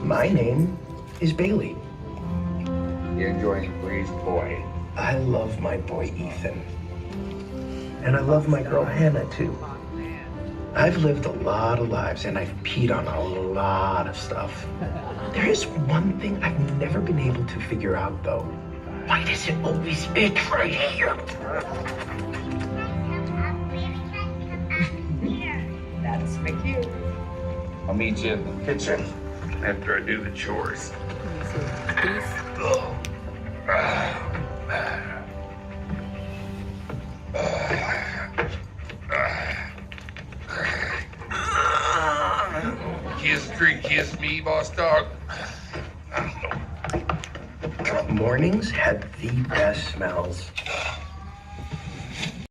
My name is Bailey. You enjoying Bree's boy? I love my boy Ethan. And I love my girl Hannah too. I've lived a lot of lives and I've peed on a lot of stuff. There is one thing I've never been able to figure out though. Why does it always itch right here? That's my cue. I'll meet you in the kitchen after I do the chores. Kiss me, boss dog. Mornings had the best smells.